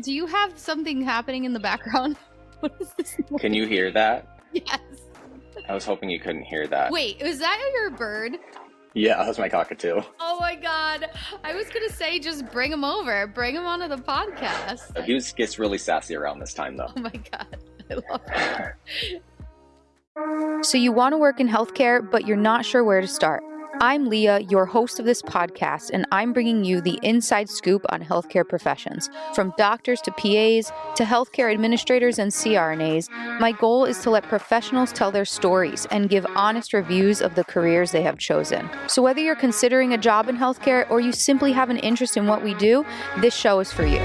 Do you have something happening in the background? What is this noise? Can you hear that? Yes. I was hoping you couldn't hear that. Wait, was that your bird? Yeah, that was my cockatoo. Oh my God. I was going to say, just bring him over. Bring him onto the podcast. He gets really sassy around this time, though. Oh my God. I love it. So you want to work in healthcare, but you're not sure where to start. I'm Leigha, your host of this podcast, and I'm bringing you the inside scoop on healthcare professions. From doctors to PAs to healthcare administrators and CRNAs, my goal is to let professionals tell their stories and give honest reviews of the careers they have chosen. So whether you're considering a job in healthcare or you simply have an interest in what we do, this show is for you.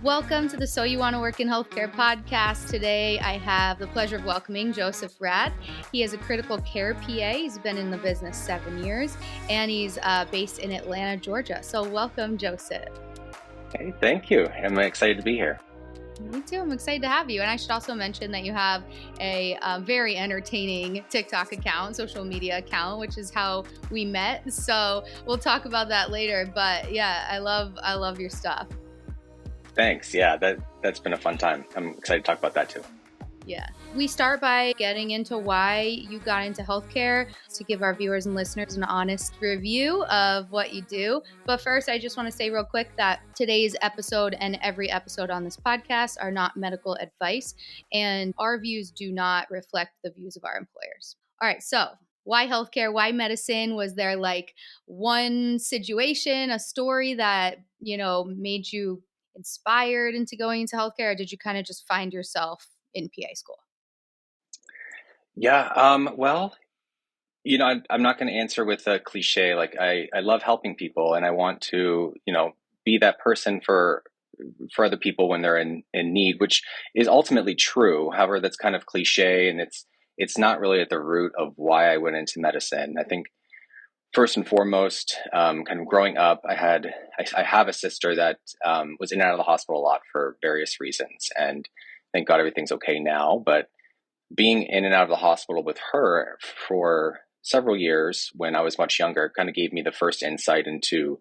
Welcome to the So You Want to Work in Healthcare podcast. Today, I have the pleasure of welcoming Joseph Radd. He is a critical care PA. He's been in the business 7 years, and he's based in Atlanta, Georgia. So welcome, Joseph. Hey, thank you. I'm excited to be here. Me too. I'm excited to have you. And I should also mention that you have a very entertaining TikTok account, social media account, which is how we met. So we'll talk about that later. But yeah, I love your stuff. Thanks. Yeah, that's been a fun time. I'm excited to talk about that too. Yeah. We start by getting into why you got into healthcare to give our viewers and listeners an honest review of what you do. But first, I just want to say real quick that today's episode and every episode on this podcast are not medical advice, and our views do not reflect the views of our employers. All right. So why healthcare? Why medicine? Was there like one situation, a story that, made you inspired into going into healthcare, or did you kind of just find yourself in PA school? Yeah. Well, I'm not going to answer with a cliche. Like I love helping people, and I want to, be that person for other people when they're in need, which is ultimately true. However, that's kind of cliche, and it's not really at the root of why I went into medicine. I think first and foremost, kind of growing up, I have a sister that was in and out of the hospital a lot for various reasons, and thank God everything's okay now. But being in and out of the hospital with her for several years when I was much younger kind of gave me the first insight into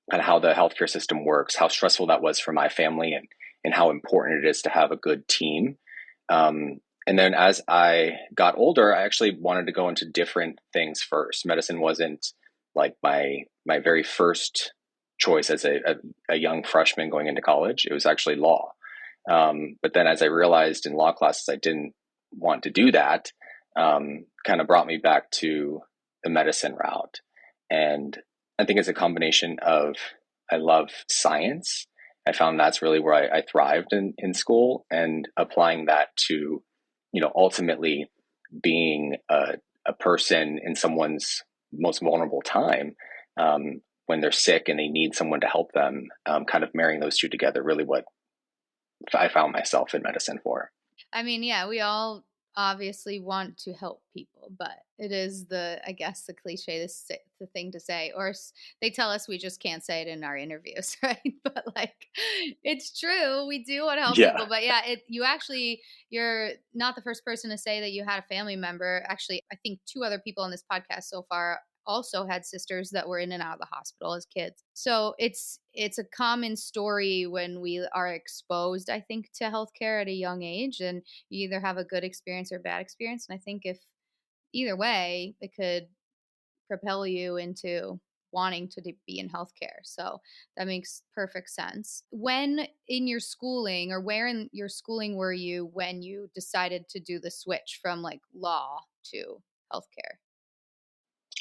kind of how the healthcare system works, how stressful that was for my family, and how important it is to have a good team. And then as I got older, I actually wanted to go into different things first. Medicine wasn't like my very first choice as a young freshman going into college. It was actually law. But then as I realized in law classes, I didn't want to do that, kind of brought me back to the medicine route. And I think it's a combination of, I love science. I found that's really where I thrived in school, and applying that to, ultimately being a person in someone's most vulnerable time, when they're sick and they need someone to help them, kind of marrying those two together, really what I found myself in medicine for. I mean, yeah, we all obviously want to help people, but it is the cliche, the thing to say, or they tell us we just can't say it in our interviews, right? But like, it's true. We do want to help people, but yeah, you're not the first person to say that you had a family member. Actually, I think 2 other people on this podcast so far also had sisters that were in and out of the hospital as kids. So it's a common story when we are exposed, I think, to healthcare at a young age, and you either have a good experience or bad experience. And I think if either way, it could propel you into wanting to be in healthcare. So that makes perfect sense. When in your schooling, or where in your schooling were you when you decided to do the switch from like law to healthcare?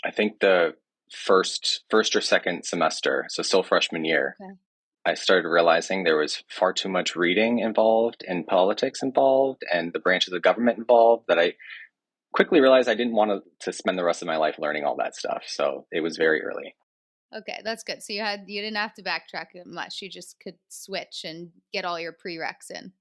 I think the first or second semester, so still freshman year, okay, I started realizing there was far too much reading involved and politics involved and the branches of government involved that I quickly realized I didn't want to spend the rest of my life learning all that stuff. So it was very early. Okay, that's good. So you didn't have to backtrack much. You just could switch and get all your prereqs in.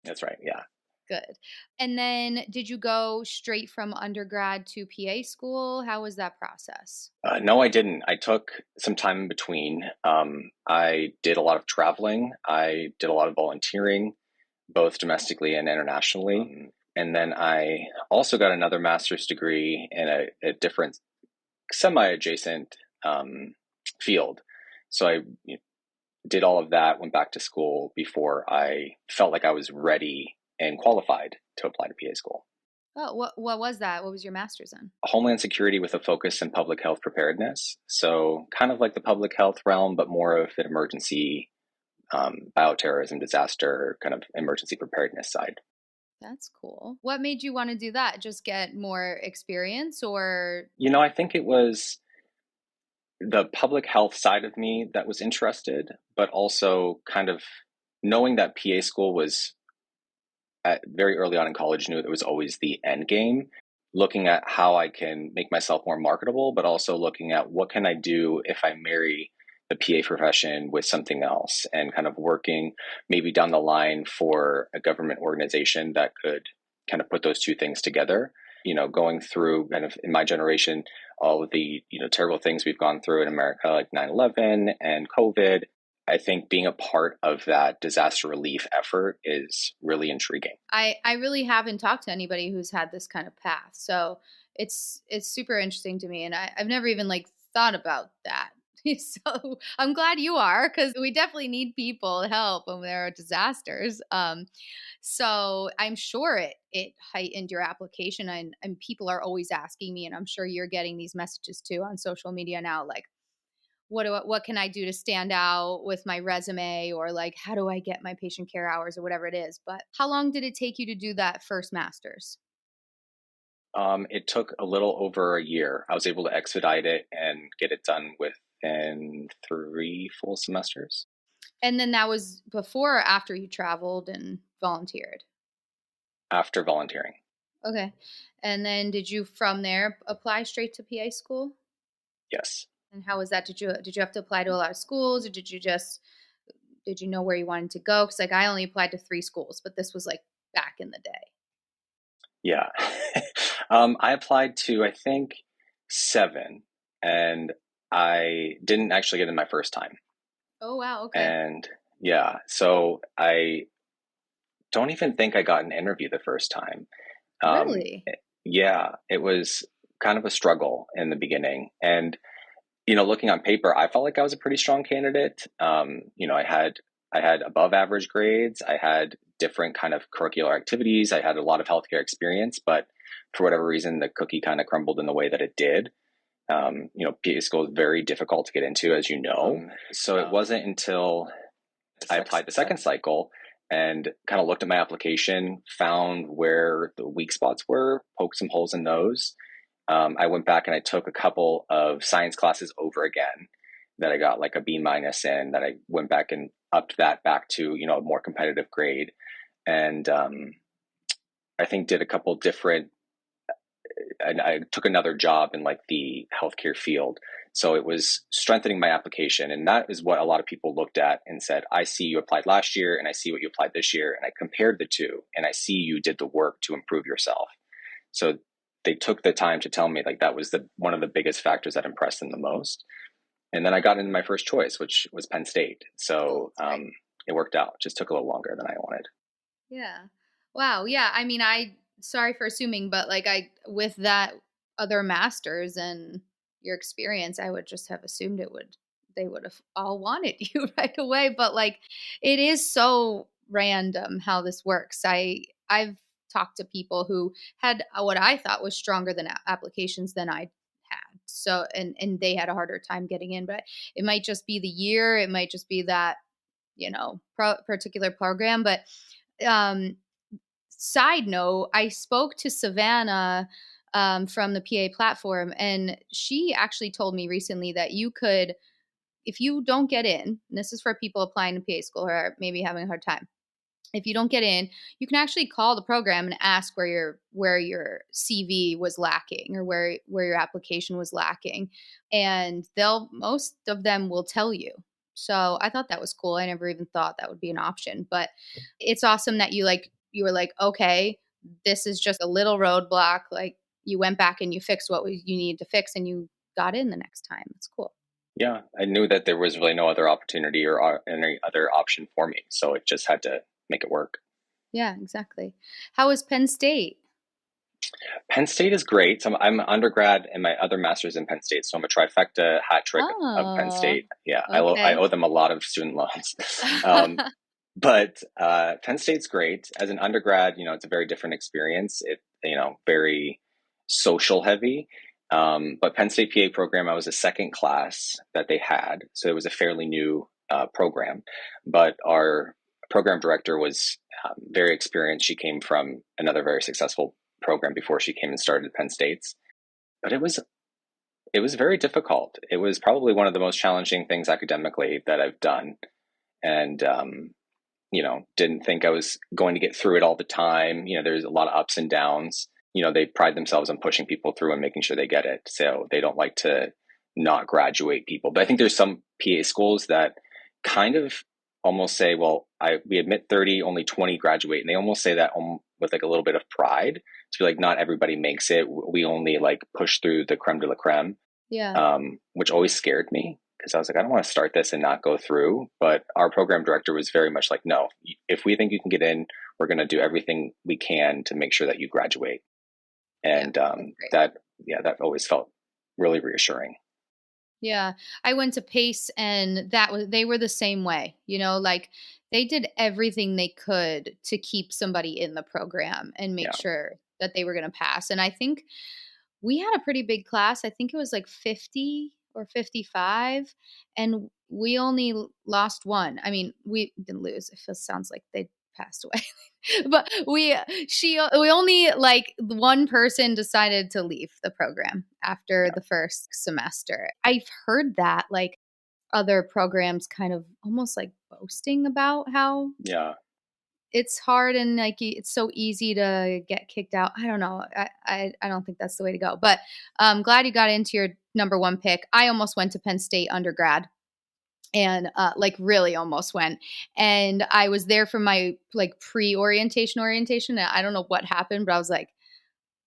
That's right. Yeah. Good. And then did you go straight from undergrad to PA school? How was that process? No, I didn't. I took some time in between. I did a lot of traveling. I did a lot of volunteering, both domestically and internationally. And then I also got another master's degree in a different semi-adjacent field. So I did all of that, went back to school before I felt like I was ready and qualified to apply to PA school. Oh, what was that? What was your master's in? Homeland security with a focus in public health preparedness. So, kind of like the public health realm, but more of an emergency, bioterrorism, disaster, kind of emergency preparedness side. That's cool. What made you want to do that? Just get more experience or I think it was the public health side of me that was interested, but also kind of knowing that PA school was very early on in college, knew that it was always the end game. Looking at how I can make myself more marketable, but also looking at what can I do if I marry the PA profession with something else, and kind of working maybe down the line for a government organization that could kind of put those two things together. Going through kind of in my generation, all of the, terrible things we've gone through in America, like 9/11 and COVID. I think being a part of that disaster relief effort is really intriguing. I really haven't talked to anybody who's had this kind of path. So it's super interesting to me. And I've never even like thought about that. So I'm glad you are because we definitely need people to help when there are disasters. So I'm sure it heightened your application and people are always asking me, and I'm sure you're getting these messages too on social media now, like what can I do to stand out with my resume, or like how do I get my patient care hours or whatever it is. But how long did it take you to do that first master's? It took a little over a year. I was able to expedite it and get it done within 3 full semesters And then that was before or after you traveled and volunteered? after volunteering. Okay. And then did you from there apply straight to PA school? Yes. And how was that? Did you have to apply to a lot of schools, or did you know where you wanted to go? Cuz like I only applied to 3 schools, but this was like back in the day. Yeah. I applied to, I think, 7, and I didn't actually get in my first time. Oh wow, okay. And yeah, so I don't even think I got an interview the first time. Really? Yeah, it was kind of a struggle in the beginning. And looking on paper, I felt like I was a pretty strong candidate. I had above average grades. I had different kind of curricular activities. I had a lot of healthcare experience, but for whatever reason, the cookie kind of crumbled in the way that it did. PA school is very difficult to get into, as you know. So it wasn't until I applied the second cycle and kind of looked at my application, found where the weak spots were, poked some holes in those. I went back and I took a couple of science classes over again that I got like a B minus in, that I went back and upped that back to, a more competitive grade. And I think did a couple different, and I took another job in like the healthcare field. So it was strengthening my application. And that is what a lot of people looked at and said, I see you applied last year and I see what you applied this year. And I compared the two and I see you did the work to improve yourself. So they took the time to tell me like that was the one of the biggest factors that impressed them the most. And then I got into my first choice, which was Penn State. So it worked out. It just took a little longer than I wanted. Yeah. Wow. Yeah. I mean, sorry for assuming, but like with that other masters and your experience, I would just have assumed they would have all wanted you right away. But like, it is so random how this works. I've talked to people who had what I thought was stronger than applications than I had. So, and they had a harder time getting in, but it might just be the year. It might just be that, particular program, but um, side note, I spoke to Savannah from the PA platform, and she actually told me recently that you could, if you don't get in, and this is for people applying to PA school who are maybe having a hard time. If you don't get in, you can actually call the program and ask where your CV was lacking or where your application was lacking, and most of them will tell you. So I thought that was cool. I never even thought that would be an option, but it's awesome that you were like, okay, this is just a little roadblock. Like you went back and you fixed what you needed to fix, and you got in the next time. It's cool. Yeah, I knew that there was really no other opportunity or any other option for me. So it just had to make it work. Yeah, exactly. How was Penn State? Penn State is great. So I'm an undergrad and my other master's in Penn State. So I'm a trifecta hat trick of Penn Oh, State. Yeah, I okay. owe them a lot of student loans. um, but Penn State's great. As an undergrad, it's a very different experience. Very social heavy. But Penn State PA program, I was a second class that they had. So it was a fairly new program. But our program director was very experienced. She came from another very successful program before she came and started Penn State's. But it was very difficult. It was probably one of the most challenging things academically that I've done, and didn't think I was going to get through it all the time. There's a lot of ups and downs. They pride themselves on pushing people through and making sure they get it. So they don't like to not graduate people. But I think there's some PA schools that kind of almost say, well, we admit 30, only 20 graduate. And they almost say that with like a little bit of pride to be like, not everybody makes it. We only like push through the creme de la creme, Yeah. which always scared me because I was like, I don't want to start this and not go through. But our program director was very much like, no, if we think you can get in, we're going to do everything we can to make sure that you graduate. Yeah, And that's great. that always felt really reassuring. Yeah. I went to Pace and they were the same way, like they did everything they could to keep somebody in the program and make Yeah. sure that they were going to pass. And I think we had a pretty big class. I think it was like 50 or 55 and we only lost one. I mean, we didn't lose. It feels sounds like they passed away. But we only like one person decided to leave the program after the first semester. I've heard that like other programs kind of almost like boasting about how Yeah. it's hard and like it's so easy to get kicked out. I don't know. I don't think that's the way to go. But I'm glad you got into your number one pick. I almost went to Penn State undergrad and like really almost went, and I was there for my like pre-orientation. I don't know what happened, but I was like,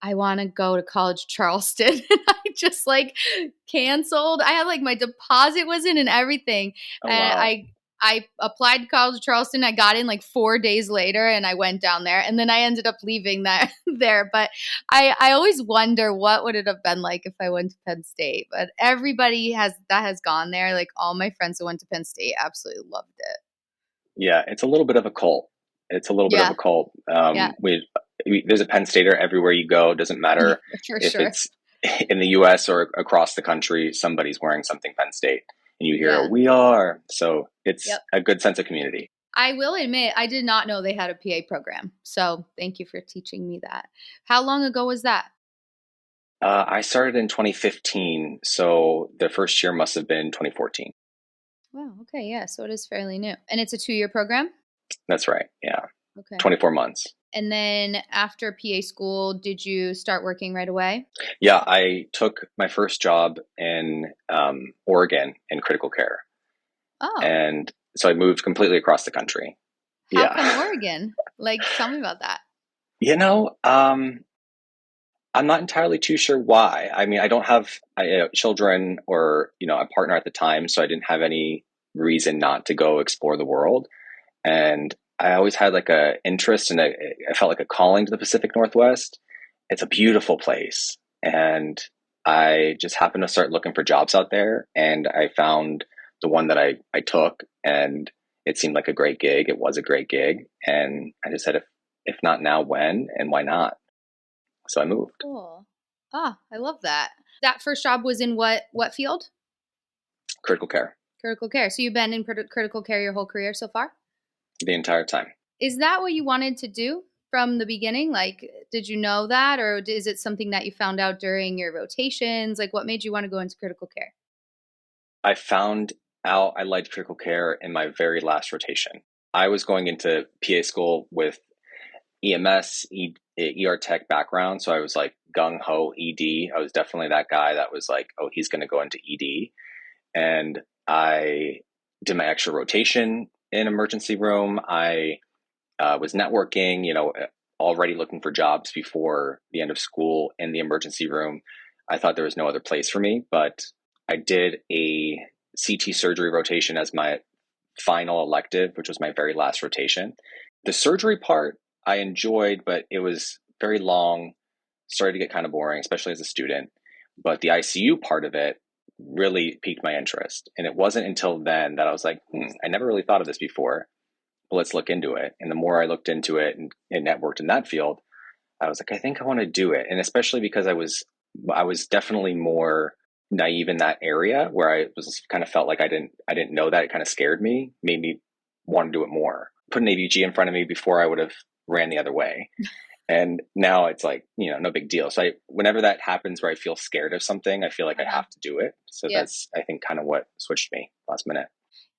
I want to go to college Charleston. And I just like canceled. I had like my deposit was in and everything. Oh, And wow. I applied to college Charleston. I got in like 4 days later and I went down there. And then I ended up leaving that there. But I always wonder what would it have been like if I went to Penn State. But everybody has gone there. Like all my friends who went to Penn State absolutely loved it. Yeah. It's a little bit of a cult. It's a little bit of Yeah. a cult. Yeah. There's a Penn Stater everywhere you go. It doesn't matter For if sure. it's in the US or across the country, somebody's wearing something Penn State and you hear, Yeah. we are. So it's Yep. a good sense of community. I will admit, I did not know they had a PA program. So thank you for teaching me that. How long ago was that? I started in 2015. So the first year must have been 2014. Wow. Okay. Yeah. So it is fairly new. And it's a 2-year program? That's right. Yeah. Okay. 24 months. And then after PA school, did you start working right away? Yeah. I took my first job in Oregon in critical care. Oh, And so I moved completely across the country. how come Yeah. Oregon? Like, tell me about that. You know, I'm not entirely too sure why. I mean, I don't have children or, a partner at the time, so I didn't have any reason not to go explore the world. And I always had like a interest and I felt like a calling to the Pacific Northwest. It's a beautiful place. And I just happened to start looking for jobs out there and I found the one that I took and it seemed like a great gig. It was a great gig. And I just said, if not now, when and why not? So I moved. Cool. Ah, I love that. That first job was in what field? Critical care Critical care. So you've been in critical care your whole career so far? the entire time. Is that what you wanted to do from the beginning? Like, did you know that, or is it something that you found out during your rotations? Like, what made you want to go into critical care? I found out I liked critical care in my very last rotation. I was going into PA school with EMS, ER tech background. So I was like gung ho ED. I was definitely that guy that was like, oh, he's going to go into ED. And I did my extra rotation in emergency room. I was networking, already looking for jobs before the end of school in the emergency room. I thought there was no other place for me, but I did a CT surgery rotation as my final elective, which was my very last rotation. The surgery part I enjoyed, but it was very long. started to get kind of boring, especially as a student. But the ICU part of it really piqued my interest. And it wasn't until then that I was like, I never really thought of this before. But let's look into it. And the more I looked into it and networked in that field, I was like, I think I want to do it. And especially because I was definitely more naive in that area where I was kind of felt like I didn't know that. It kind of scared me, made me want to do it more. Put an ABG in front of me before I would have ran the other way. And now it's like, no big deal. So whenever that happens where I feel scared of something, I feel like I Uh-huh. have to do it. So Yeah. that's, I think, kind of what switched me last minute.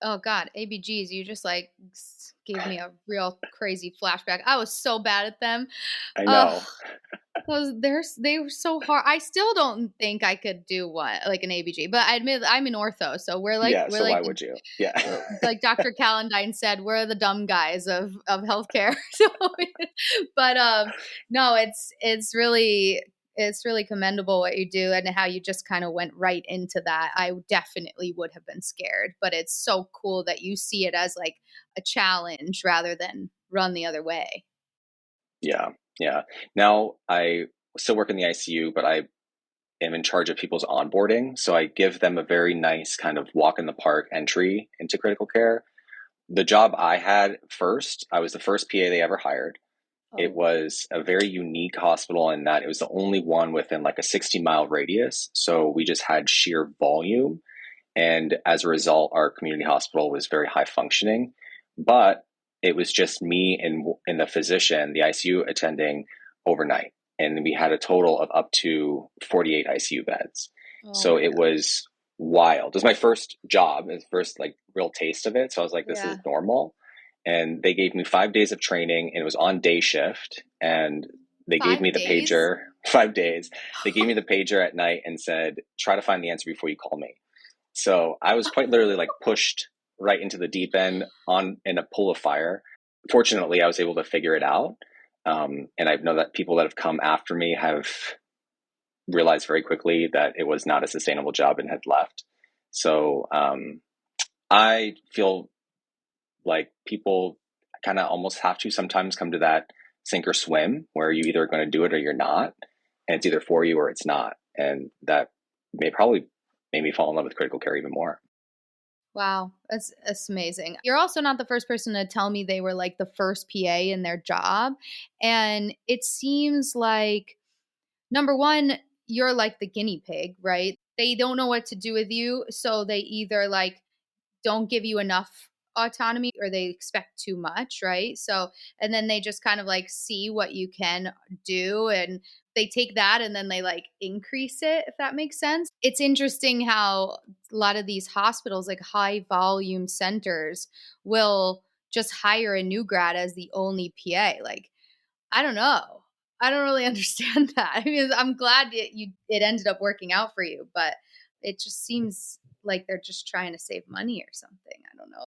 Oh God, ABGs, you just like gave me a real crazy flashback. I was so bad at them. I Ugh, know. they were so hard. I still don't think I could do one like an ABG, but I admit I'm in ortho, so Yeah. we're So like why the would you? Yeah. like Dr. Calendine said, we're the dumb guys of healthcare. So, but no, it's really commendable what you do and how you just kind of went right into that. I definitely would have been scared, but it's so cool that you see it as like a challenge rather than run the other way. Yeah. Yeah. Now I still work in the ICU, but I am in charge of people's onboarding. So I give them a very nice kind of walk in the park entry into critical care. The job I had first, I was the first PA they ever hired. It Oh, was a very unique hospital in that it was the only one within like a 60-mile radius. So we just had sheer volume. And as a result, our community hospital was very high functioning. But it was just me and the physician, the ICU attending overnight. And we had a total of up to 48 ICU beds. oh So my it God. was wild. It was my first job, his first like real taste of it. So I was like, this is Yeah. normal. And they gave me 5 days of training, and it was on day shift. And they gave me Five the days? pager 5 days. They gave me the pager at night and said, try to find the answer before you call me. So I was quite literally like pushed right into the deep end on in a pool of fire. Fortunately, I was able to figure it out. And I know that people that have come after me have realized very quickly that it was not a sustainable job and had left. So I feel like people kind of almost have to sometimes come to that sink or swim where you either are going to do it or you're not. And it's either for you or it's not. And that may probably made me fall in love with critical care even more. Wow, that's amazing. You're also not the first person to tell me they were like the first PA in their job, and it seems like number 1, you're like the guinea pig, right? They don't know what to do with you, so they either like don't give you enough autonomy or they expect too much, right? So, and then they just kind of like see what you can do and they take that and then they like increase it, if that makes sense. It's interesting how a lot of these hospitals, like high volume centers, will just hire a new grad as the only PA. Like, I don't know. I don't really understand that. I mean, I'm glad it ended up working out for you, but it just seems like they're just trying to save money or something. I don't know.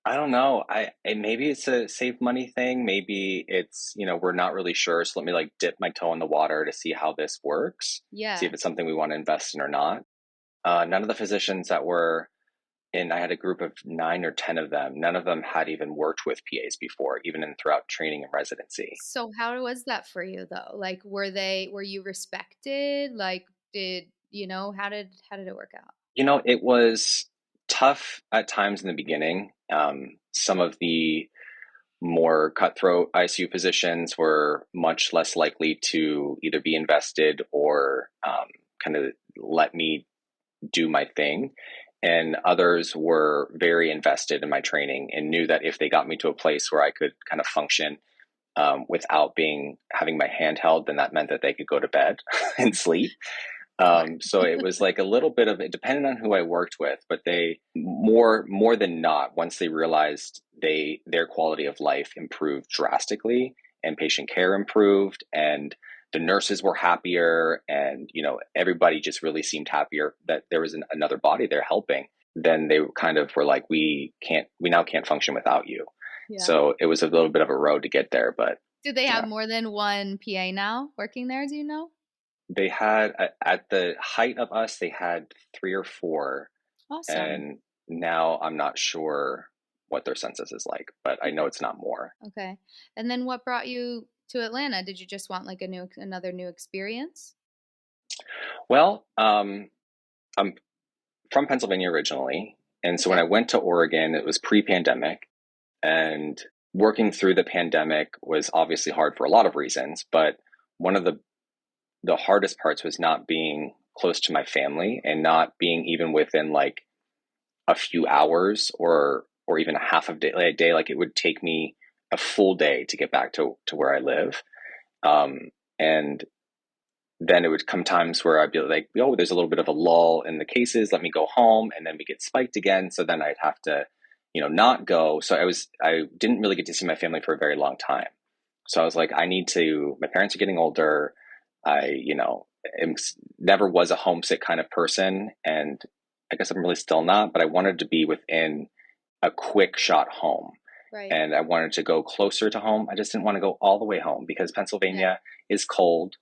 I don't know. Maybe it's a save money thing. Maybe it's, we're not really sure. So let me like dip my toe in the water to see how this works, see Yeah. if it's something we want to invest in or not. None of the physicians that were in, I had a group of 9 or 10 of them. None of them had even worked with PAs before, even in throughout training and residency. So how was that for you though? Like were you respected? Like how did it work out? It was tough at times in the beginning. Some of the more cutthroat ICU positions were much less likely to either be invested or kind of let me do my thing. And others were very invested in my training and knew that if they got me to a place where I could kind of function without having my hand held, then that meant that they could go to bed and sleep. Smart. So it was like a little bit of it depended on who I worked with, but they more than not, once they realized their quality of life improved drastically and patient care improved and the nurses were happier and everybody just really seemed happier that there was another body there helping, then they kind of were like, we now can't function without you. Yeah. So it was a little bit of a road to get there, but Do they have yeah. more than one PA now working there, do you know? They had at the height of us, they had 3 or 4, Awesome. and now I'm not sure what their census is like, but I know Okay. it's not more. Okay. And then what brought you to Atlanta? Did you just want like another new experience? Well, I'm from Pennsylvania originally. And so when I Okay. went to Oregon, it was pre-pandemic, and working through the pandemic was obviously hard for a lot of reasons, but one of the hardest parts was not being close to my family and not being even within like a few hours or even a half of day, like a day. Like it would take me a full day to get back to where I live. And then it would come times where I'd be like, oh, there's a little bit of a lull in the cases. Let me go home. And then we get spiked again. So then I'd have to, not go. So I didn't really get to see my family for a very long time. So I was like, my parents are getting older. I never was a homesick kind of person. And I guess I'm really still not, but I wanted to be within a quick shot home. Right. And I wanted to go closer to home. I just didn't want to go all the way home because Yeah. Pennsylvania is cold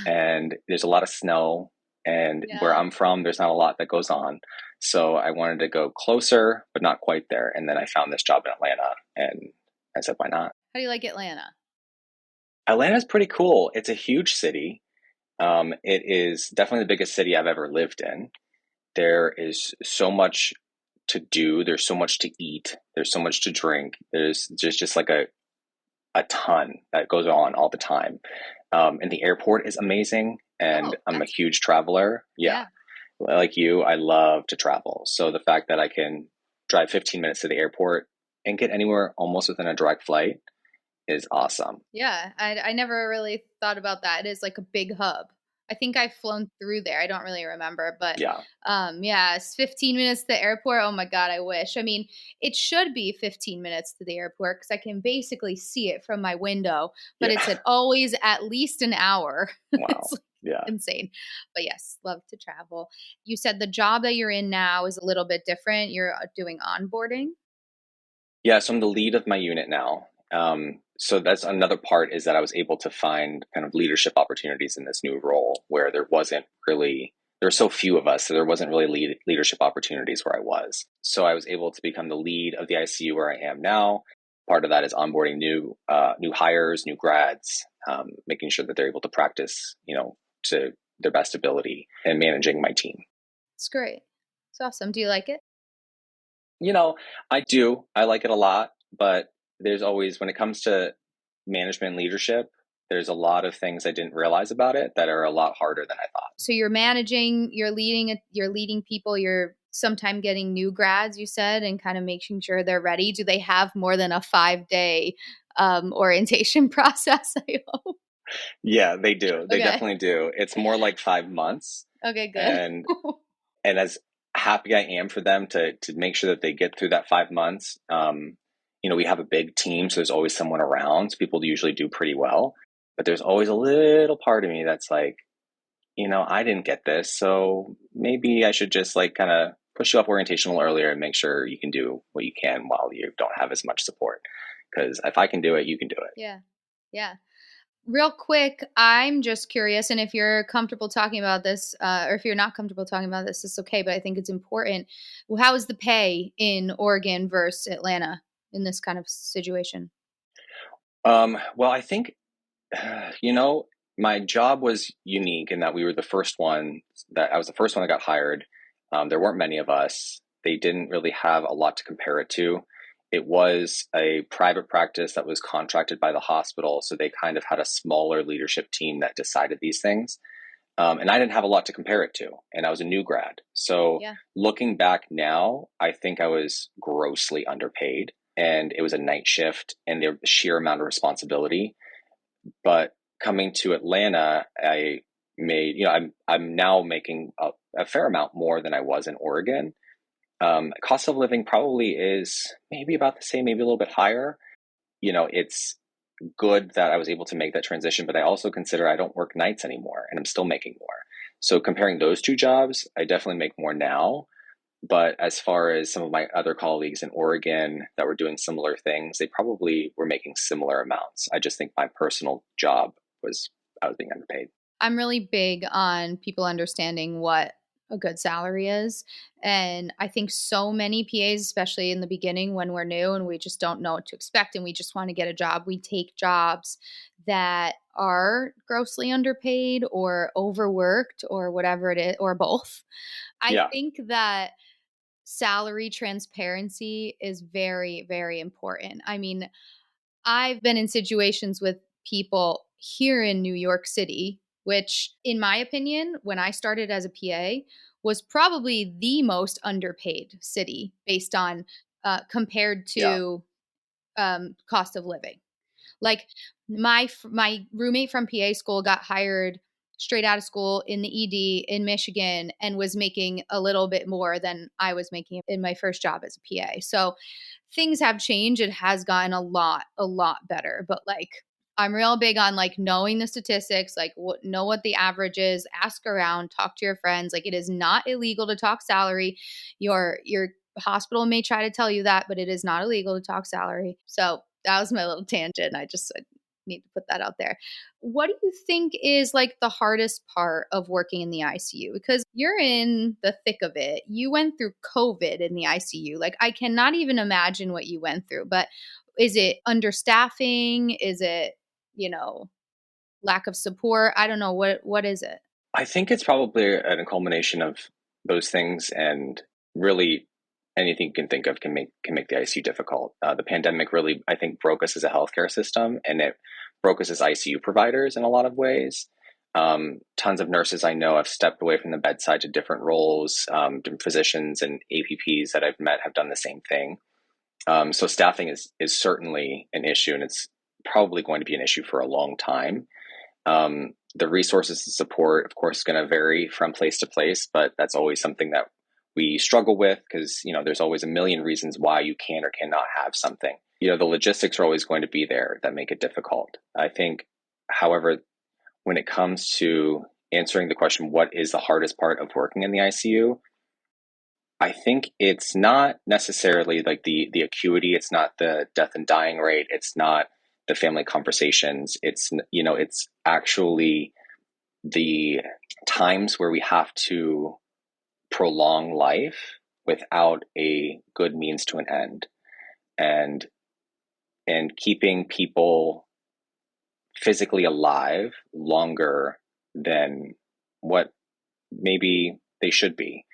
and there's a lot of snow. And where Yeah. I'm from, there's not a lot that goes on. So I wanted to go closer, but not quite there. And then I found this job in Atlanta, and I said, why not? How do you like Atlanta? Atlanta's pretty cool. It's a huge city. It is definitely the biggest city I've ever lived in. There is so much to do. There's so much to eat. There's so much to drink. There's just like a ton that goes on all the time. And the airport is amazing. And Oh, I'm a that's huge traveler. Yeah. yeah. Like you, I love to travel. So the fact that I can drive 15 minutes to the airport and get anywhere almost within a direct flight is awesome. Yeah, I never really thought about that. It is like a big hub. I think I've flown through there. I don't really remember, but Yeah. yeah, it's 15 minutes to the airport. Oh my god, I wish. I mean, it should be 15 minutes to the airport because I can basically see it from my window, but it's Yeah. at always at least an hour. It's Wow. like Yeah. insane. But yes, love to travel. You said the job that you're in now is a little bit different. You're doing onboarding. Yeah. So I'm the lead of my unit now. So that's another part, is that I was able to find kind of leadership opportunities in this new role where there were so few of us, so there wasn't really leadership opportunities where I was. So I was able to become the lead of the ICU where I am now. Part of that is onboarding new hires, new grads, making sure that they're able to practice, to their best ability, and managing my team. It's great. It's awesome. Do you like it? You know, I do. I like it a lot, but there's always, when it comes to management and leadership, there's a lot of things I didn't realize about it that are a lot harder than I thought. So you're managing, you're leading people, you're sometime getting new grads, you said, and kind of making sure they're ready. Do they have more than a 5 day orientation process? I hope. Yeah, they do. They Okay. definitely do. It's more like 5 months, Okay, good. and as happy I am for them to make sure that they get through that 5 months. We have a big team, so there's always someone around. So people usually do pretty well, but there's always a little part of me that's like, I didn't get this, so maybe I should just like kind of push you off orientation a little earlier and make sure you can do what you can while you don't have as much support. Because if I can do it, you can do it. Yeah. Yeah. Real quick, I'm just curious, and if you're comfortable talking about this, or if you're not comfortable talking about this, it's okay, but I think it's important. Well, how is the pay in Oregon versus Atlanta in this kind of situation? Well, I think, you know, my job was unique in that I was the first one that got hired. There weren't many of us. They didn't really have a lot to compare it to. It was a private practice that was contracted by the hospital, so they kind of had a smaller leadership team that decided these things. And I didn't have a lot to compare it to, and I was a new grad. So Yeah. looking back now, I think I was grossly underpaid, and it was a night shift and the sheer amount of responsibility. But coming to Atlanta, I made, I'm now making a fair amount more than I was in Oregon. Cost of living probably is maybe about the same, maybe a little bit higher. It's good that I was able to make that transition, but I also consider I don't work nights anymore and I'm still making more. So comparing those two jobs, I definitely make more now. But as far as some of my other colleagues in Oregon that were doing similar things, they probably were making similar amounts. I just think my personal job I was being underpaid. I'm really big on people understanding what a good salary is. And I think so many PAs, especially in the beginning when we're new and we just don't know what to expect and we just want to get a job, we take jobs that are grossly underpaid or overworked or whatever it is, or both. I Yeah. think that salary transparency is very, very important. I mean, I've been in situations with people here in New York City, which, in my opinion, when I started as a PA, was probably the most underpaid city based on compared Yeah. to cost of living. Like my roommate from PA school got hired straight out of school in the ED in Michigan and was making a little bit more than I was making in my first job as a PA. So things have changed. It has gotten a lot better. But like I'm real big on like knowing the statistics, like know what the average is, ask around, talk to your friends. Like it is not illegal to talk salary. Your hospital may try to tell you that, but it is not illegal to talk salary. So that was my little tangent. I need to put that out there. What do you think is like the hardest part of working in the ICU? Because you're in the thick of it. You went through COVID in the ICU. Like I cannot even imagine what you went through. But is it understaffing? Is it, you know, lack of support? I don't know. What is it? I think it's probably a culmination of those things, and really anything you can think of can make the ICU difficult. The pandemic really, I think, broke us as a healthcare system, and it broke us as ICU providers in a lot of ways. Tons of nurses I know have stepped away from the bedside to different roles. Different physicians and APPs that I've met have done the same thing. So staffing is certainly an issue, and it's probably going to be an issue for a long time. The resources and support, of course, is going to vary from place to place, but that's always something that we struggle with because there's always a million reasons why you can or cannot have something. The logistics are always going to be there that make it difficult. I think, however, when it comes to answering the question, what is the hardest part of working in the ICU? I think it's not necessarily like the acuity. It's not the death and dying rate. It's not the family conversations. It's actually the times where we have to prolong life without a good means to an end, and keeping people physically alive longer than what maybe they should be.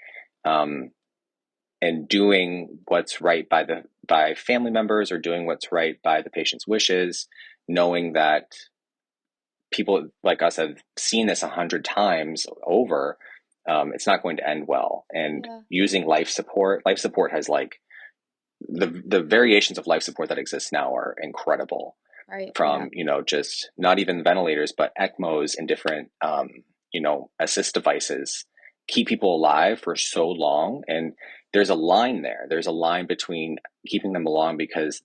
And doing what's right by family members, or doing what's right by the patient's wishes, knowing that people like us have seen this 100 times over. It's not going to end well. And Yeah. using life support has like the variations of life support that exist now are incredible. Right. Yeah. From just not even ventilators, but ECMOs and different assist devices keep people alive for so long. And there's a line there. There's a line between keeping them along because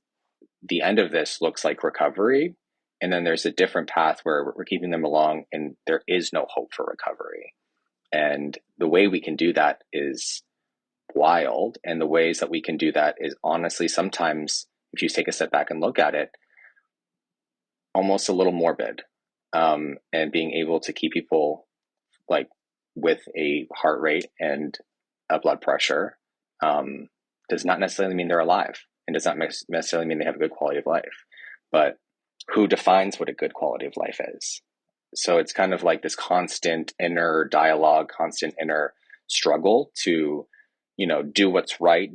the end of this looks like recovery, and then there's a different path where we're keeping them along and there is no hope for recovery. And the way we can do that is wild. And the ways that we can do that is honestly, sometimes, if you take a step back and look at it, almost a little morbid. And being able to keep people like with a heart rate and a blood pressure does not necessarily mean they're alive, and does not necessarily mean they have a good quality of life. But who defines what a good quality of life is? So it's kind of like this constant inner dialogue, constant inner struggle to, do what's right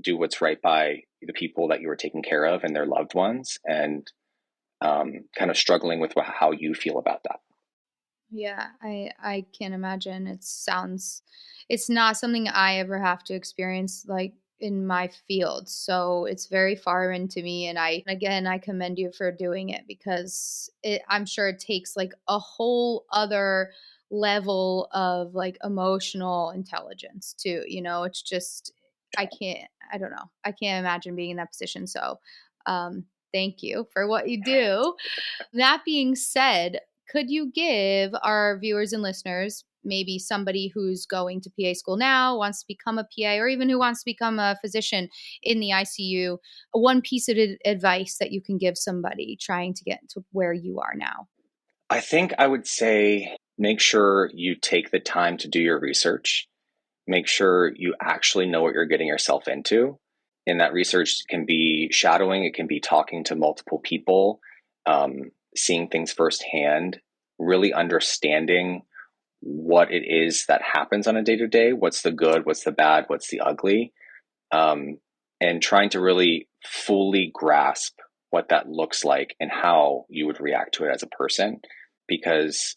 by the people that you are taking care of and their loved ones, and kind of struggling with how you feel about that. Yeah, I can't imagine. It's not something I ever have to experience like in my field. So it's very foreign to me, and I commend you for doing it because I'm sure it takes like a whole other level of like emotional intelligence too, It's just I don't know. I can't imagine being in that position. So, thank you for what you do. That being said, could you give our viewers and listeners, maybe somebody who's going to PA school now, wants to become a PA, or even who wants to become a physician in the ICU, one piece of advice that you can give somebody trying to get to where you are now? I think I would say make sure you take the time to do your research. make sure you actually know what you're getting yourself into. And that research can be shadowing, it can be talking to multiple people, seeing things firsthand, really understanding what it is that happens on a day to day, what's the good, what's the bad, what's the ugly, um, and trying to really fully grasp what that looks like and how you would react to it as a person. Because,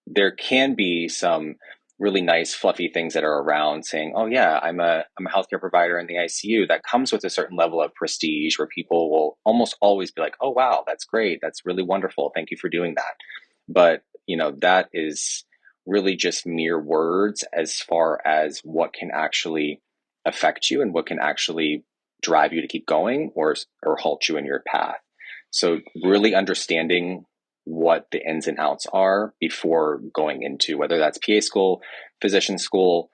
there can be some really nice fluffy things that are around saying, oh yeah, I'm a healthcare provider in the ICU. That comes with a certain level of prestige where people will almost always be like, oh wow, that's great, that's really wonderful, thank you for doing that. But that is really just mere words as far as what can actually affect you and what can actually drive you to keep going or halt you in your path. So really understanding what the ins and outs are before going into whether that's PA school, physician school,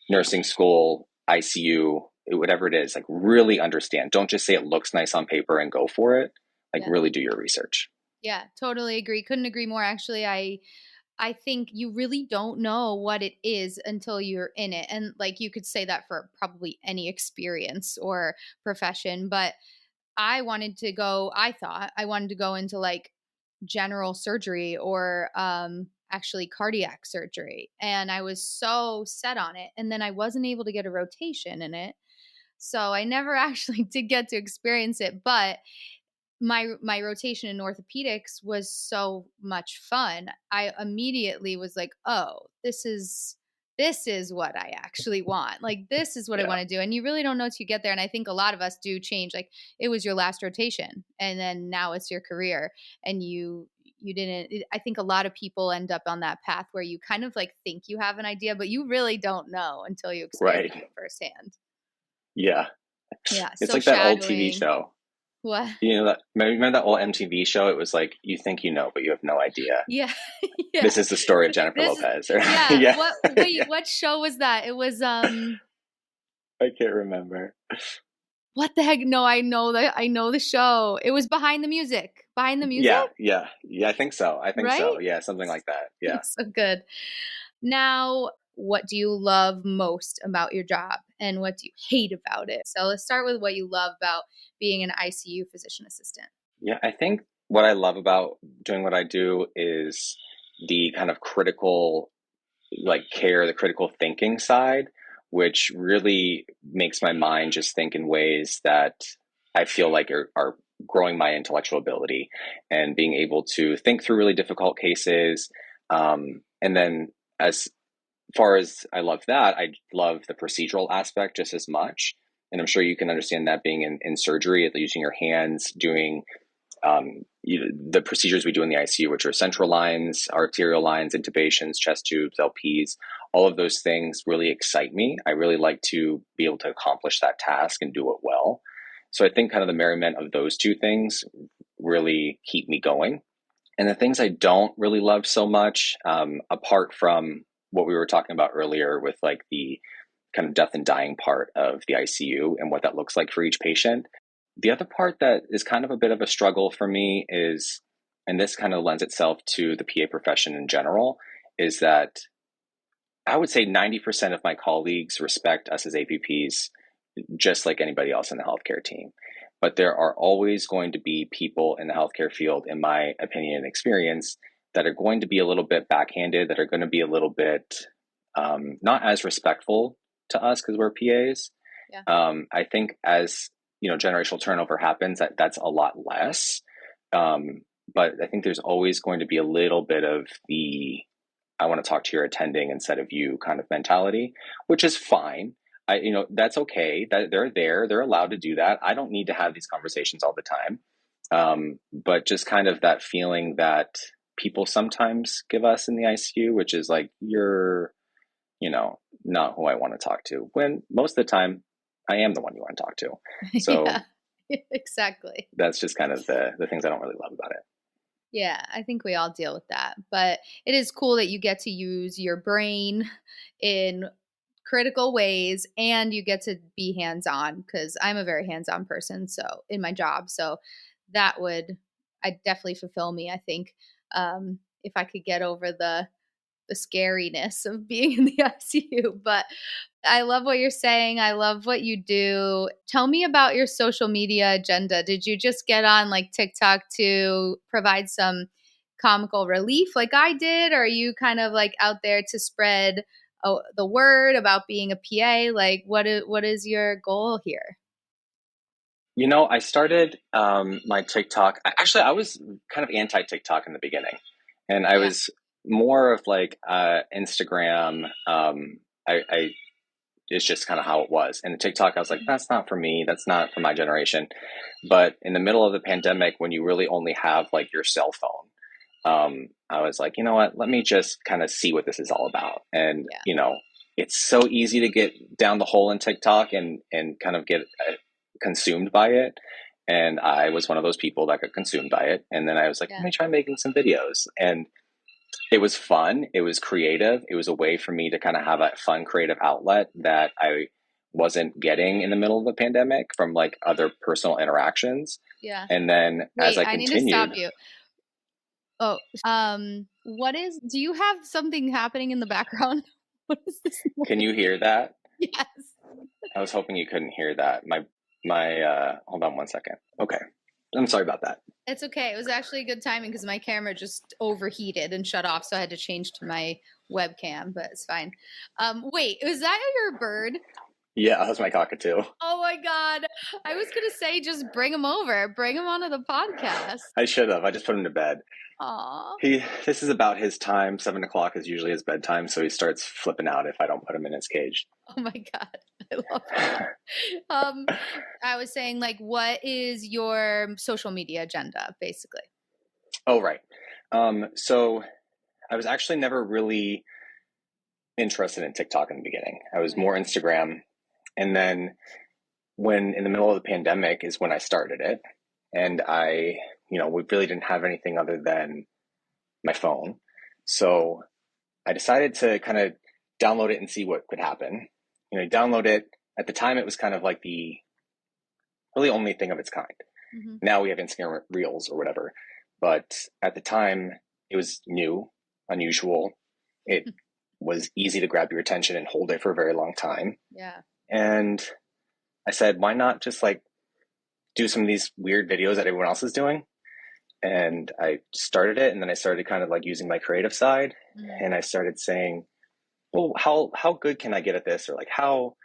nursing school, ICU, whatever it is, like really understand. Don't just say it looks nice on paper and go for it. Like Yeah. really do your research. Yeah, totally agree. Couldn't agree more. Actually, I think you really don't know what it is until you're in it. And like you could say that for probably any experience or profession, but I thought I wanted to go into like general surgery or actually cardiac surgery. And I was so set on it. And then I wasn't able to get a rotation in it. So I never actually did get to experience it, but my rotation in orthopedics was so much fun. I immediately was like, "Oh, this is what I actually want. Like this is what I Yeah. want to do." And you really don't know till you get there. And I think a lot of us do change. Like it was your last rotation, and then now it's your career, and you didn't. I think a lot of people end up on that path where you kind of like think you have an idea, but you really don't know until you experience Right. it firsthand. Yeah. Yeah. It's So like that old TV shadowing. show. What? Remember that old MTV show? It was like you think you know, but you have no idea. Yeah, This yeah. is the story of Jennifer This is Lopez. Or yeah, yeah. what wait, Yeah. what show was that? It was, I can't remember. what the heck? No, I know the show. It was Behind the Music. Behind the Music? Yeah, yeah. Yeah, I think so. I think so. Right? Yeah, something like that. Yeah. So good. Now, what do you love most about your job and what do you hate about it? So let's start with what you love about being an ICU physician assistant. Yeah, I think what I love about doing what I do is the kind of critical like care, the critical thinking side, which really makes my mind just think in ways that I feel like are growing my intellectual ability and being able to think through really difficult cases. And then as far as I love that, I love the procedural aspect just as much. And I'm sure you can understand that being in surgery, using your hands, doing the procedures we do in the ICU, which are central lines, arterial lines, intubations, chest tubes, LPs, all of those things really excite me. I really like to be able to accomplish that task and do it well. So I think kind of the merriment of those two things really keep me going. And the things I don't really love so much, apart from what we were talking about earlier with like the kind of death and dying part of the ICU and what that looks like for each patient. The other part that is kind of a bit of a struggle for me is, and this kind of lends itself to the PA profession in general, is that I would say 90% of my colleagues respect us as APPs just like anybody else in the healthcare team. But there are always going to be people in the healthcare field, in my opinion and experience, that are going to be a little bit backhanded, that are going to be a little bit not as respectful to us because we're PAs. Yeah. I think as generational turnover happens, that's a lot less. But I think there's always going to be a little bit of the I want to talk to your attending instead of you kind of mentality, which is fine. That's okay. That they're there, they're allowed to do that. I don't need to have these conversations all the time. But just kind of that feeling that people sometimes give us in the ICU, which is like you're, not who I want to talk to. When most of the time, I am the one you want to talk to. Yeah. So Exactly. that's just kind of the things I don't really love about it. Yeah, I think we all deal with that. But it is cool that you get to use your brain in critical ways and you get to be hands-on because I'm a very hands-on person so in my job. So that would I definitely fulfill me, I think. If I could get over the scariness of being in the ICU. But I love what you're saying. I love what you do. Tell me about your social media agenda. Did you just get on like TikTok to provide some comical relief like I did? Or are you kind of like out there to spread the word about being a PA? Like what is your goal here? I started my TikTok. Actually, I was kind of anti TikTok in the beginning, and I Yeah. was more of like Instagram. I It's just kind of how it was. And the TikTok, I was like, Mhm. that's not for me. That's not for my generation. But in the middle of the pandemic, when you really only have like your cell phone, I was like, you know what? Let me just kind of see what this is all about. And Yeah. it's so easy to get down the hole in TikTok and kind of get consumed by it. And I was one of those people that got consumed by it. And then I was like, let Yeah. me try making some videos. And it was fun. It was creative. It was a way for me to kind of have a fun, creative outlet that I wasn't getting in the middle of the pandemic from like other personal interactions. Yeah. And then as Wait, I I need to stop continued, you. Oh, what is do you have something happening in the background? What is this can noise? you hear that? Yes. I was hoping you couldn't hear that. My hold on one second. Okay. I'm sorry about that. It's okay. It was actually good timing because my camera just overheated and shut off, so I had to change to my webcam, but it's fine. Wait, was that your bird? Yeah, that was my cockatoo. Oh my god. I was gonna say just bring him over. Bring him onto the podcast. I should have. I just put him to bed. Aw. This is about his time. 7 o'clock is usually his bedtime, so he starts flipping out if I don't put him in his cage. Oh my god. I love that. Um, I was saying, like, what is your social media agenda, basically? Oh, right. So I was actually never really interested in TikTok in the beginning. I was Right. more Instagram. And then when in the middle of the pandemic is when I started it. And we really didn't have anything other than my phone. So I decided to kind of download it and see what could happen. Download it. At the time, it was kind of like the really only thing of its kind. Hmm. Now we have Instagram Reels or whatever. But at the time, it was new, unusual. It was easy to grab your attention and hold it for a very long time. Yeah. And I said, why not just like do some of these weird videos that everyone else is doing? And I started it, and then I started kind of like using my creative side, Hmm. and I started saying, well, how good can I get at this? Or like how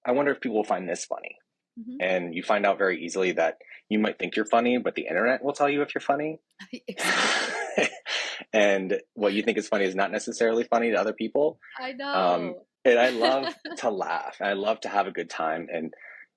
I wonder if people will find this funny. Hmm. And you find out very easily that you might think you're funny, but the internet will tell you if you're funny. Exactly. And what you think is funny is not necessarily funny to other people. I Um, know. and I love to laugh. And I love to have a good time. And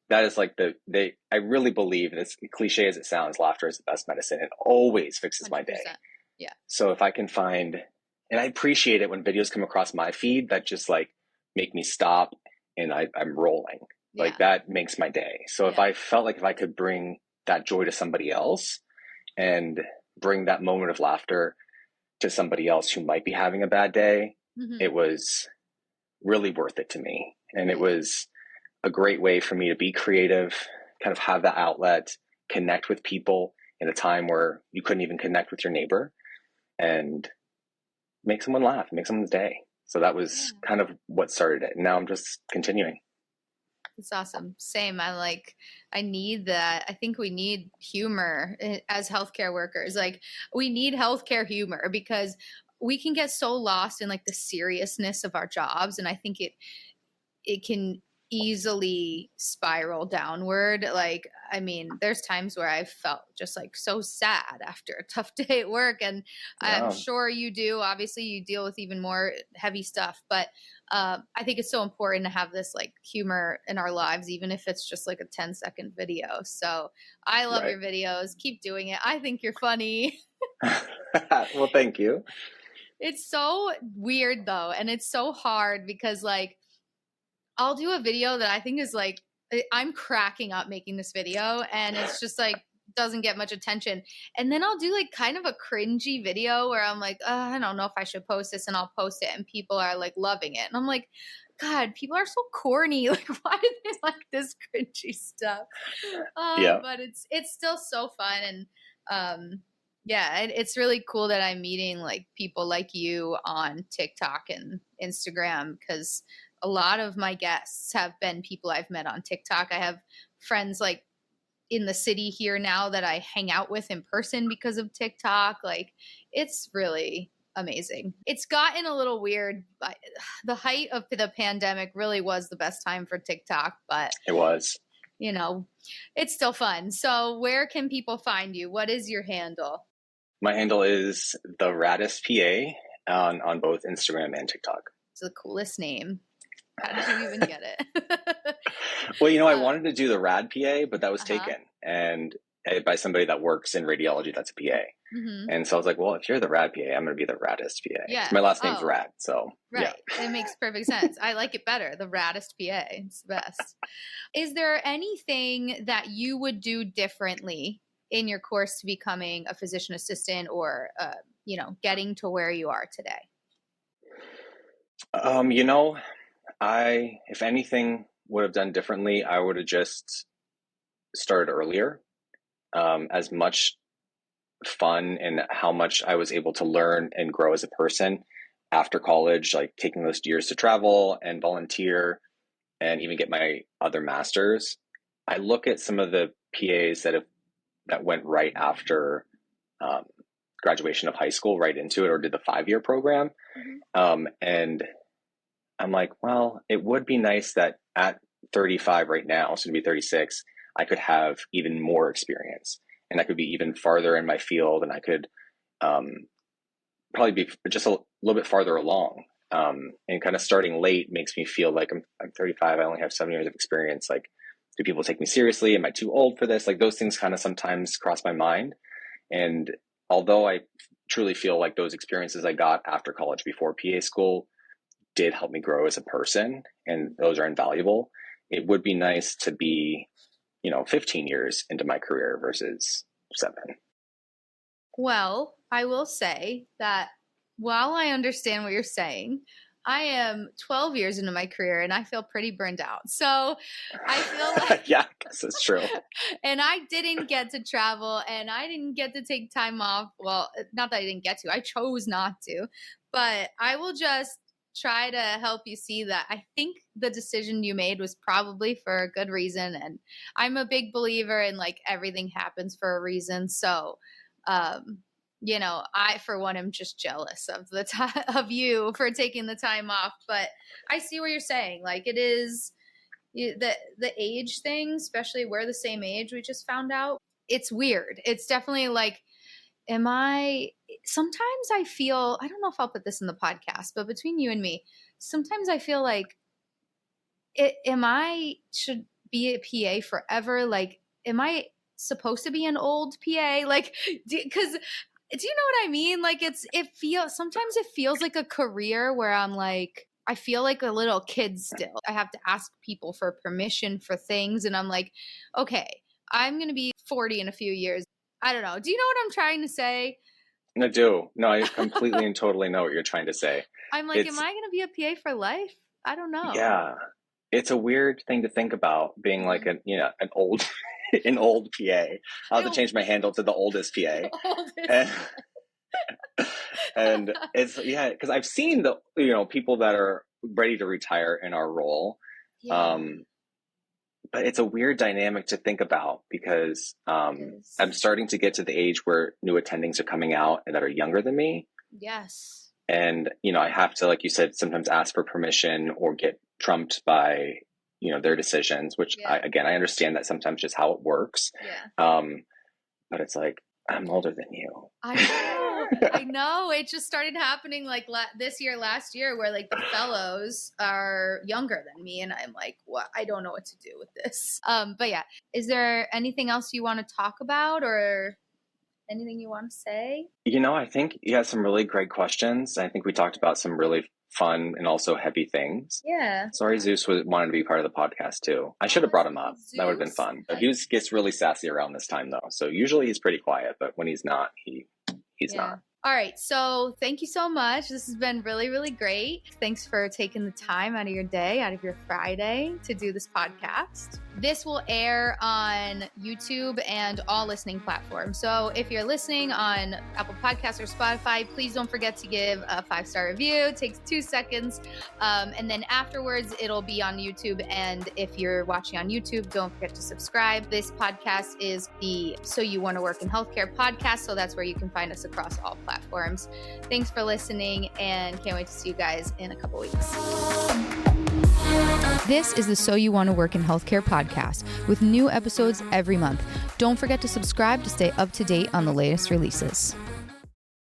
that is like I really believe, as cliche as it sounds, laughter is the best medicine. It always fixes my day. 100%. Yeah. So if I can find, and I appreciate it when videos come across my feed that just like make me stop and I'm rolling. Like Yeah. that makes my day. So if Yeah. I felt like if I could bring that joy to somebody else and bring that moment of laughter to somebody else who might be having a bad day, Hmm. it was really worth it to me. And it Yeah. was a great way for me to be creative, kind of have that outlet, connect with people in a time where you couldn't even connect with your neighbor, and make someone laugh, make someone's day. So that was Yeah. kind of what started it. And now I'm just continuing. It's awesome. Same. I need that. I think we need humor as healthcare workers. Like, we need healthcare humor because we can get so lost in like the seriousness of our jobs. And I think it can easily spiral downward. Like, I mean, there's times where I've felt just like so sad after a tough day at work. And I'm Yeah. sure you do. Obviously, you deal with even more heavy stuff. But I think it's so important to have this like humor in our lives, even if it's just like a 10-second video. So I love Right. your videos. Keep doing it. I think you're funny. Well, thank you. It's so weird though. And it's so hard because like, I'll do a video that I think is like I'm cracking up making this video and it's just like doesn't get much attention. And then I'll do like kind of a cringy video where I'm like, I don't know if I should post this and I'll post it and people are like loving it. And I'm like, God, people are so corny. Like, why do they like this cringy stuff? Yeah. But it's still so fun and um Yeah, and it's really cool that I'm meeting like people like you on TikTok and Instagram because a lot of my guests have been people I've met on TikTok. I have friends like in the city here now that I hang out with in person because of TikTok. Like it's really amazing. It's gotten a little weird, but the height of the pandemic really was the best time for TikTok, but It was. you know, it's still fun. So where can people find you? What is your handle? My handle is the Raddest PA on both Instagram and TikTok. It's the coolest name. How did you even get it? Well, I wanted to do the Rad PA, but that was Uh-huh. taken, and by somebody that works in radiology, that's a PA. Mm-hmm. And so I was like, well, if you're the Rad PA, I'm going to be the Raddest PA. Yeah. My last name's Oh, Rad, so yeah. right. It makes perfect sense. I like it better. The raddest PA. It's the best. Is there anything that you would do differently in your course to becoming a physician assistant or, getting to where you are today? Um, you know, if anything would have done differently, I would have just started earlier. As much fun and how much I was able to learn and grow as a person after college, like taking those years to travel and volunteer and even get my other masters. I look at some of the PAs that went right after um, graduation of high school, right into it, or did the 5 year program, Mm-hmm. and I'm like, well, it would be nice that at 35 right now, soon to be 36, I could have even more experience and I could be even farther in my field and I could um, probably be just a little bit farther along. And kind of starting late makes me feel like I'm 35. I only have 7 years of experience. Like, do people take me seriously? Am I too old for this? Like, those things kind of sometimes cross my mind. And although I truly feel like those experiences I got after college before PA school did help me grow as a person, and those are invaluable, it would be nice to be, 15 years into my career versus 7. Well, I will say that while I understand what you're saying, I am 12 years into my career and I feel pretty burned out. So I feel like, Yeah, I guess it's true. and I didn't get to travel and I didn't get to take time off. Well, not that I didn't get to, I chose not to, but I will just try to help you see that I think the decision you made was probably for a good reason. And I'm a big believer in like everything happens for a reason. So, um, I for one am just jealous of the time of you for taking the time off, but I see what you're saying. Like it is the age thing, especially we're the same age. We just found out it's weird. It's definitely like, am I? Sometimes I feel I don't know if I'll put this in the podcast, but between you and me, sometimes I feel like, am I should be a PA forever? Like, am I supposed to be an old PA? Like, because do you know what I mean? Like sometimes it feels like a career where I'm like, I feel like a little kid still. I have to ask people for permission for things. And I'm like, okay, I'm going to be 40 in a few years. I don't know. Do you know what I'm trying to say? I do. No, I completely and totally know what you're trying to say. I'm like, am It's, I going to be a PA for life? I don't know. yeah, it's a weird thing to think about being like Mm-hmm. an old, an old PA. I'll have to It'll change my handle to the oldest PA. oldest. And, and it's, yeah, because I've seen people that are ready to retire in our role. Yeah, Um, but it's a weird dynamic to think about because it is. I'm starting to get to the age where new attendings are coming out and that are younger than me. Yes. And, I have to, like you said, sometimes ask for permission or get trumped by, their decisions, which Yeah. I understand that sometimes just how it works. Yeah. But it's like, I'm older than you. I know. I know. It just started happening like this year, last year, where like the fellows are younger than me, and I'm like, what? I don't know what to do with this. But yeah, is there anything else you want to talk about, or anything you want to say? I think you had some really great questions. I think we talked about some really fun and also heavy things. Yeah. Sorry, Zeus wanted to be part of the podcast too. I should have brought him up. That would have been fun. But gets really sassy around this time though. So usually he's pretty quiet, but when he's not, he's Yeah. not. All right. So thank you so much. This has been really, really great. Thanks for taking the time out of your day, out of your Friday to do this podcast. This will air on YouTube and all listening platforms. So if you're listening on Apple Podcasts or Spotify, please don't forget to give a 5-star review. It takes 2 seconds. And then afterwards, it'll be on YouTube. And if you're watching on YouTube, don't forget to subscribe. This podcast is the So You Want to Work in Healthcare podcast. So that's where you can find us across all platforms. Thanks for listening, and can't wait to see you guys in a couple weeks. This is the So You Want to Work in Healthcare podcast with new episodes every month. Don't forget to subscribe to stay up to date on the latest releases.